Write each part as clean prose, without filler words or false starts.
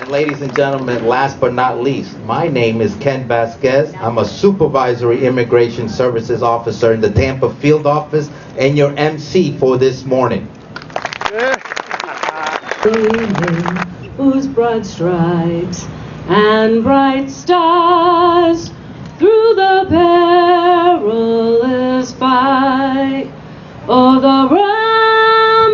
And ladies and gentlemen, last but not least, my name is Ken Vasquez. I'm a Supervisory Immigration Services Officer in the Tampa Field Office and your MC for this morning. Whose broad stripes and bright stars through the perilous fight, oh, the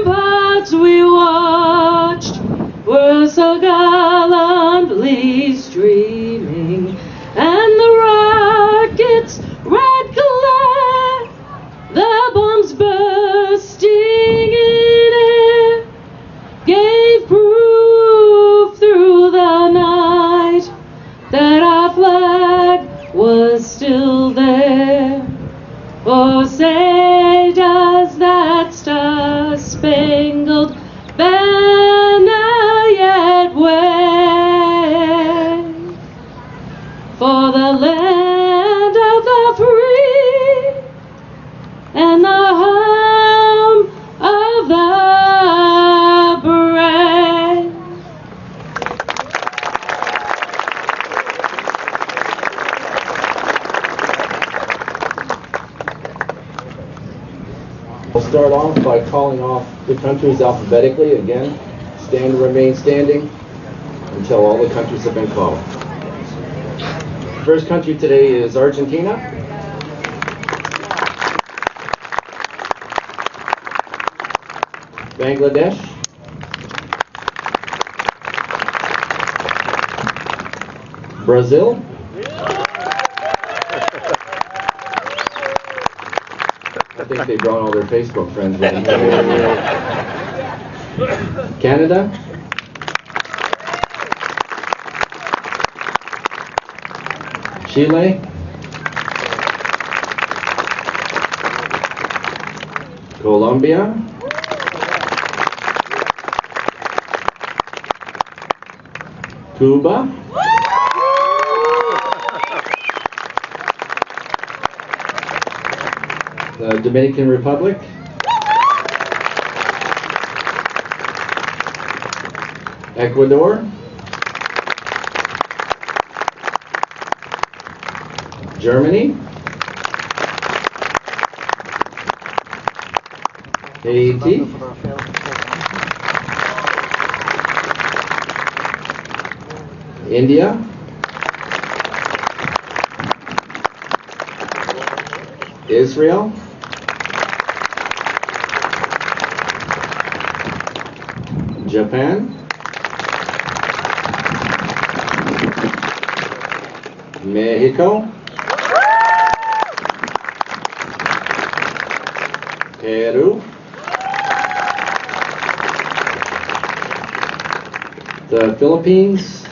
ramparts we watched were so gallantly streaming, and the rockets' red glare, the bombs bursting in air, gave proof through the night that our flag was still there. Oh, say does that star-spangled banner yet wave for the land of the free and the home of the brave? We'll start off by calling off the countries alphabetically. Again, stand and remain standing until all the countries have been called. First country today is Argentina. Bangladesh. Brazil. I think they brought all their Facebook friends with them. Canada. Chile. Colombia. Cuba. The Dominican Republic. Ecuador. Germany. Haiti. India. Israel. Japan. Mexico. Peru. The Philippines.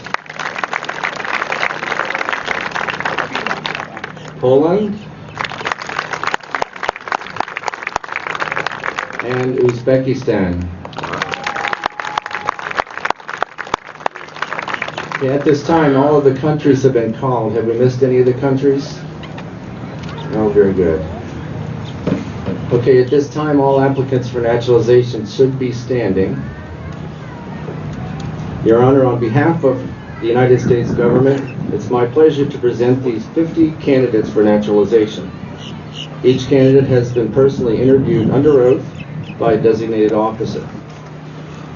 Poland. And Uzbekistan. Okay, at this time, all of the countries have been called. Have we missed any of the countries? No, very good. Okay, at this time, all applicants for naturalization should be standing. Your Honor, on behalf of the United States government, it's my pleasure to present these 50 candidates for naturalization. Each candidate has been personally interviewed under oath by a designated officer.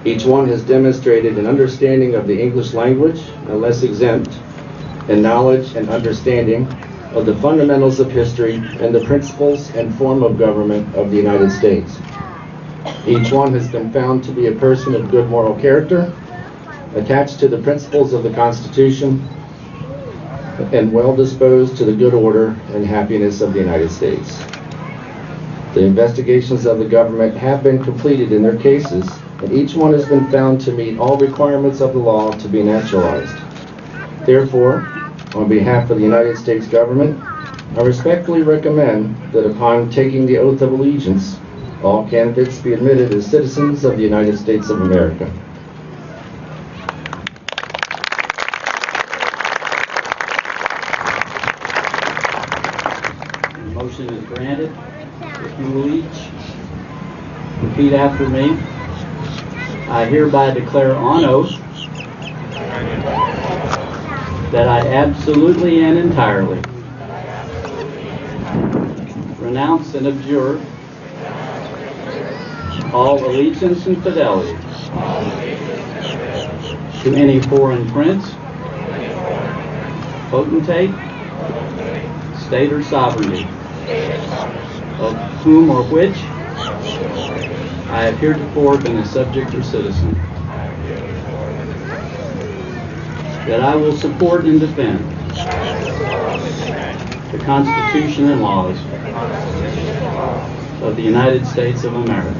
Each one has demonstrated an understanding of the English language, unless exempt, and knowledge and understanding of the fundamentals of history and the principles and form of government of the United States. Each one has been found to be a person of good moral character, attached to the principles of the Constitution, and well disposed to the good order and happiness of the United States. The investigations of the government have been completed in their cases, and each one has been found to meet all requirements of the law to be naturalized. Therefore, on behalf of the United States government, I respectfully recommend that upon taking the oath of allegiance, all candidates be admitted as citizens of the United States of America. The motion is granted. If you will each repeat after me. I hereby declare on oath that I absolutely and entirely renounce and abjure all allegiance and fidelity to any foreign prince, potentate, state or sovereignty, of whom or which I have heretofore been a subject or citizen, that I will support and defend the Constitution and laws of the United States of America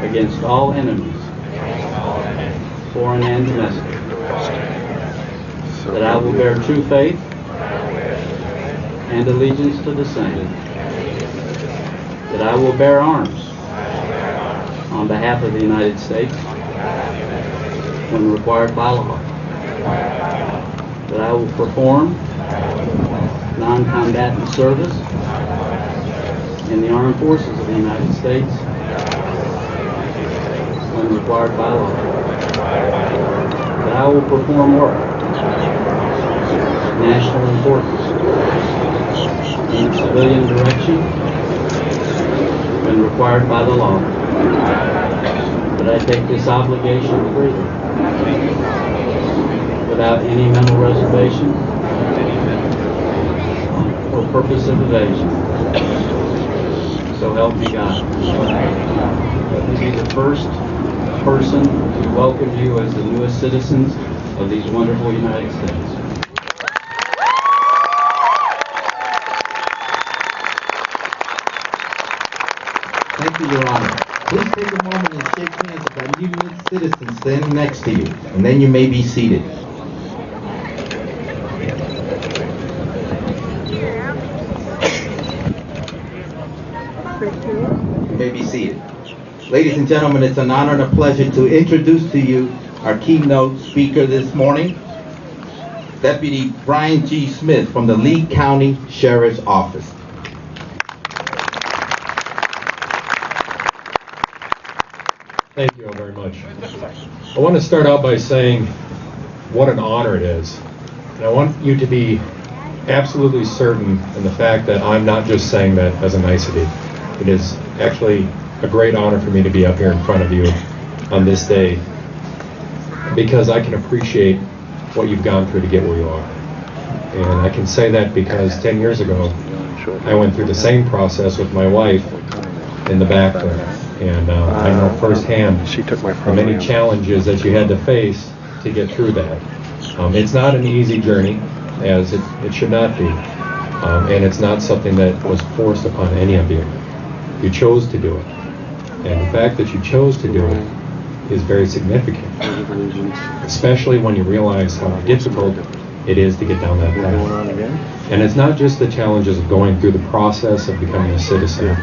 against all enemies, foreign and domestic, that I will bear true faith and allegiance to the same, that I will bear arms on behalf of the United States when required by law, that I will perform non-combatant service in the armed forces of the United States when required by law, that I will perform work of national importance in civilian direction when required by the law, that I take this obligation freely without any mental reservation or purpose of evasion. So help me God. Let me be the first person to welcome you as the newest citizens of these wonderful United States. Thank you, Your Honor. Please take a moment and shake hands with our new citizen standing next to you, and then you may be seated. You may be seated. Ladies and gentlemen, it's an honor and a pleasure to introduce to you our keynote speaker this morning, Deputy Brian G. Smith from the Lee County Sheriff's Office. Thank you all very much. I want to start out by saying what an honor it is. And I want you to be absolutely certain in the fact that I'm not just saying that as a nicety. It is actually a great honor for me to be up here in front of you on this day because I can appreciate what you've gone through to get where you are. And I can say that because 10 years ago, I went through the same process with my wife in the back there. And I know firsthand the many challenges that you had to face to get through that. It's not an easy journey, as it should not be. And it's not something that was forced upon any of you. You chose to do it. And the fact that you chose to do it is very significant, especially when you realize how difficult it is to get down that path. And it's not just the challenges of going through the process of becoming a citizen,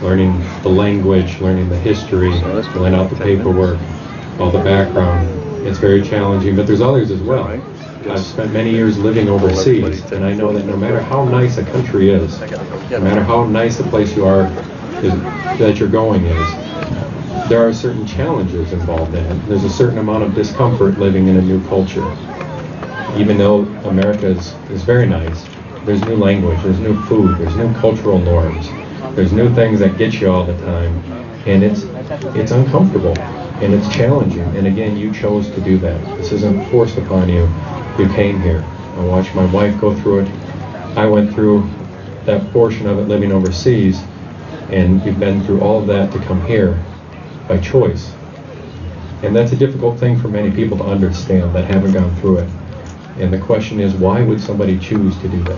learning the language, learning the history, filling out the paperwork, all the background. It's very challenging, but there's others as well. I've spent many years living overseas, and I know that no matter how nice a country is, no matter how nice the place you are that you're going is, there are certain challenges involved in it. There's a certain amount of discomfort living in a new culture. Even though America is very nice, there's new language, there's new food, there's new cultural norms. There's new things that get you all the time, and it's uncomfortable, and it's challenging, and again, you chose to do that. This isn't forced upon you. You came here. I watched my wife go through it. I went through that portion of it living overseas, and you've been through all of that to come here by choice. And that's a difficult thing for many people to understand that haven't gone through it. And the question is, why would somebody choose to do that?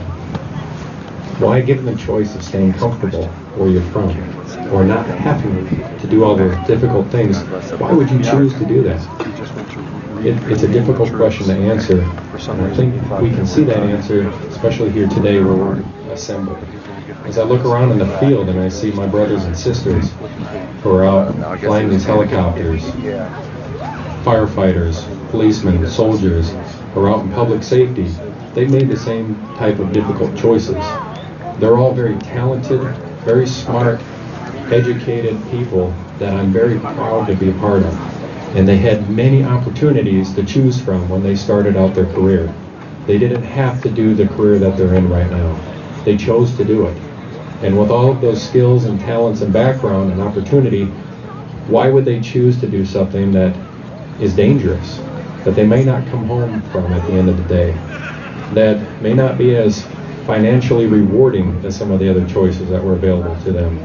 Why give them the choice of staying comfortable where you're from, or not having to do all those difficult things? Why would you choose to do that? It's a difficult question to answer, and I think we can see that answer, especially here today where we're assembled. As I look around in the field and I see my brothers and sisters who are out flying these helicopters, firefighters, policemen, soldiers, who are out in public safety, they've made the same type of difficult choices. They're all very talented, very smart, educated people that I'm very proud to be a part of. And they had many opportunities to choose from when they started out their career. They didn't have to do the career that they're in right now. They chose to do it. And with all of those skills and talents and background and opportunity, why would they choose to do something that is dangerous, that they may not come home from at the end of the day, that may not be as financially rewarding as some of the other choices that were available to them?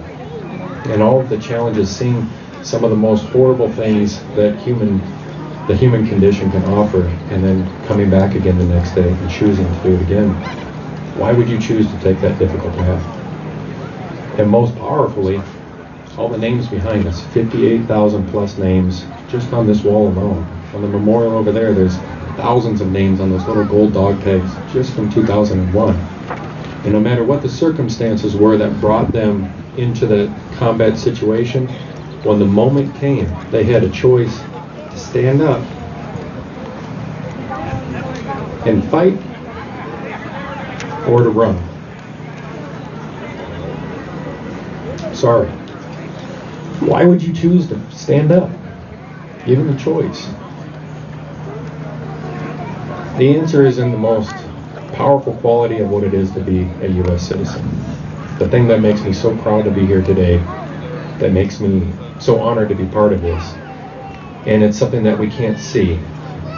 And all of the challenges, seeing some of the most horrible things that the human condition can offer, and then coming back again the next day and choosing to do it again. Why would you choose to take that difficult path? And most powerfully, all the names behind us, 58,000 plus names just on this wall alone. On the memorial over there, there's thousands of names on those little gold dog tags just from 2001. And no matter what the circumstances were that brought them into the combat situation, when the moment came, they had a choice to stand up and fight or to run. Sorry. Why would you choose to stand up, given the choice? The answer is in the most powerful quality of what it is to be a U.S. citizen. The thing that makes me so proud to be here today, that makes me so honored to be part of this. And it's something that we can't see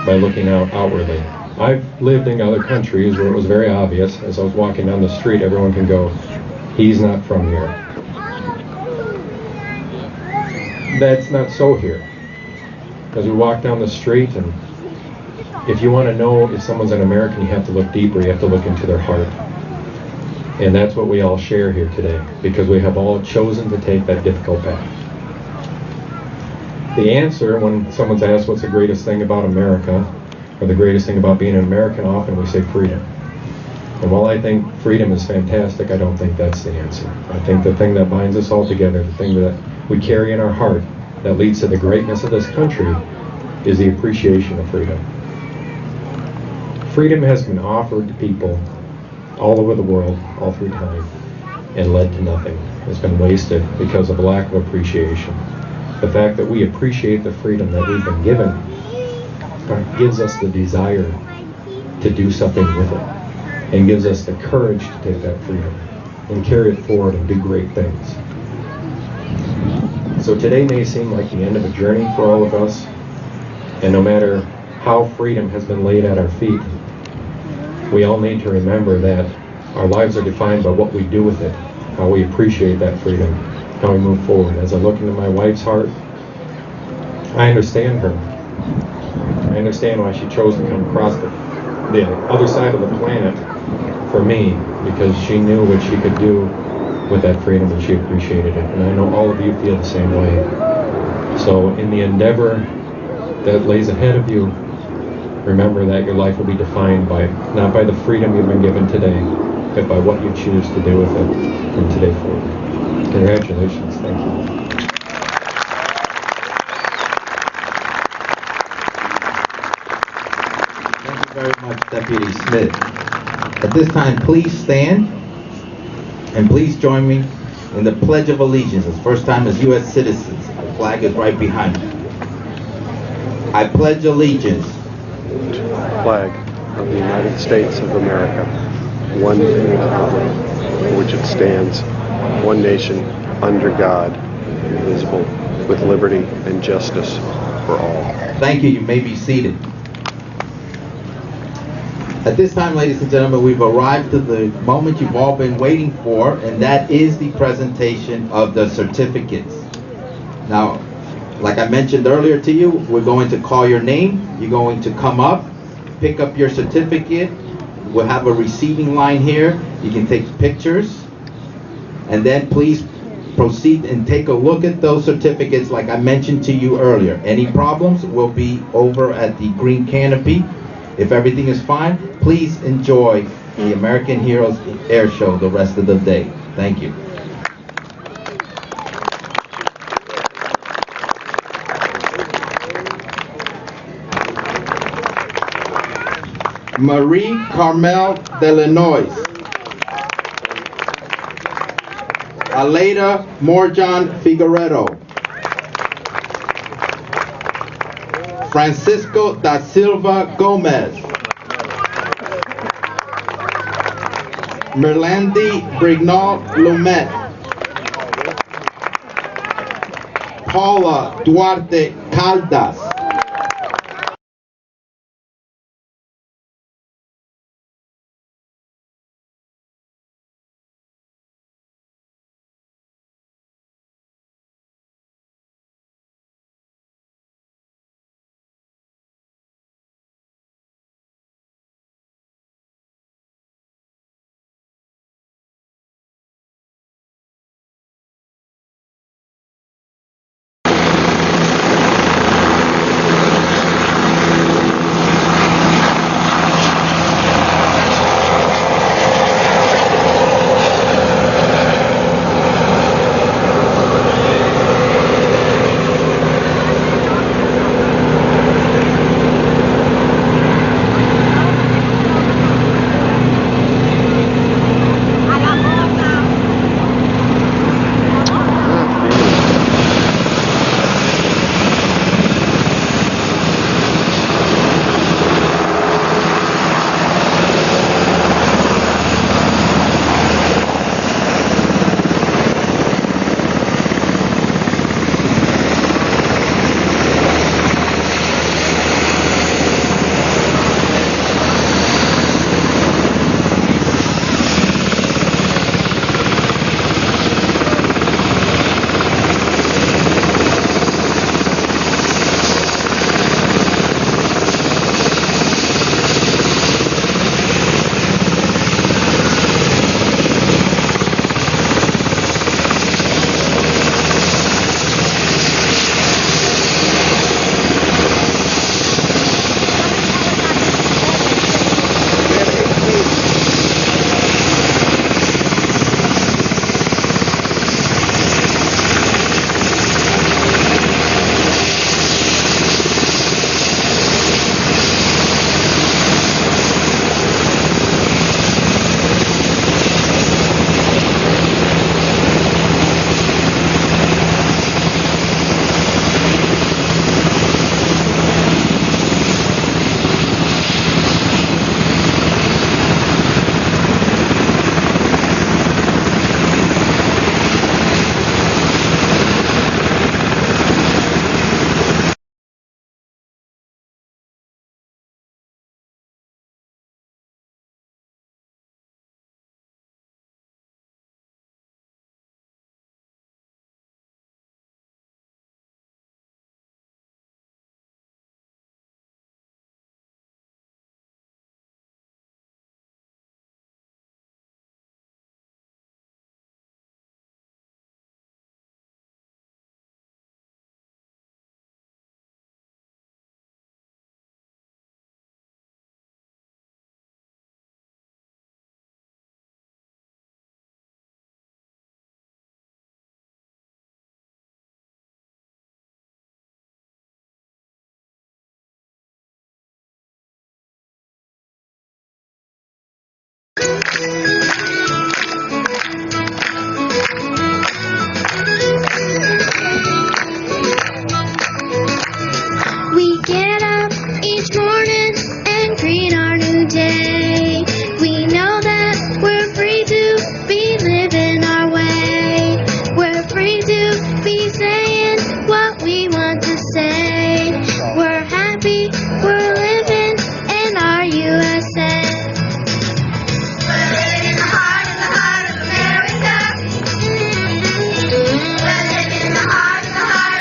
by looking out outwardly. I've lived in other countries where it was very obvious. As I was walking down the street, everyone can go, he's not from here. That's not so here. Because we walk down the street, and if you want to know if someone's an American, you have to look deeper, you have to look into their heart. And that's what we all share here today, because we have all chosen to take that difficult path. The answer, when someone's asked what's the greatest thing about America, or the greatest thing about being an American, often we say freedom. And while I think freedom is fantastic, I don't think that's the answer. I think the thing that binds us all together, the thing that we carry in our heart, that leads to the greatness of this country, is the appreciation of freedom. Freedom has been offered to people all over the world, all through time, and led to nothing. It's been wasted because of a lack of appreciation. The fact that we appreciate the freedom that we've been given gives us the desire to do something with it, and gives us the courage to take that freedom and carry it forward and do great things. So today may seem like the end of a journey for all of us, and no matter how freedom has been laid at our feet, we all need to remember that our lives are defined by what we do with it, how we appreciate that freedom, how we move forward. As I look into my wife's heart, I understand her. I understand why she chose to come across the other side of the planet for me, because she knew what she could do with that freedom, and she appreciated it. And I know all of you feel the same way. So in the endeavor that lays ahead of you, remember that your life will be defined by, not by the freedom you've been given today, but by what you choose to do with it from today forward. Congratulations. Thank you. Thank you very much, Deputy Smith. At this time, please stand, and please join me in the Pledge of Allegiance. It's first time as U.S. citizens. The flag is right behind you. I pledge allegiance to the flag of the United States of America, one republic, for which it stands, one nation, under God, indivisible, with liberty and justice for all. Thank you. You may be seated. At this time, ladies and gentlemen, we've arrived to the moment you've all been waiting for, and that is the presentation of the certificates. Now, like I mentioned earlier to you, we're going to call your name. You're going to come up, pick up your certificate. We'll have a receiving line here. You can take pictures, and then please proceed and take a look at those certificates like I mentioned to you earlier. Any problems will be over at the green canopy. If everything is fine, please enjoy the American Heroes Air Show the rest of the day. Thank you. Marie Carmel Delanois. Aleda Morjan Figueredo. Francisco da Silva Gomez. Merlandi Brignol Lumet. Paula Duarte Caldas.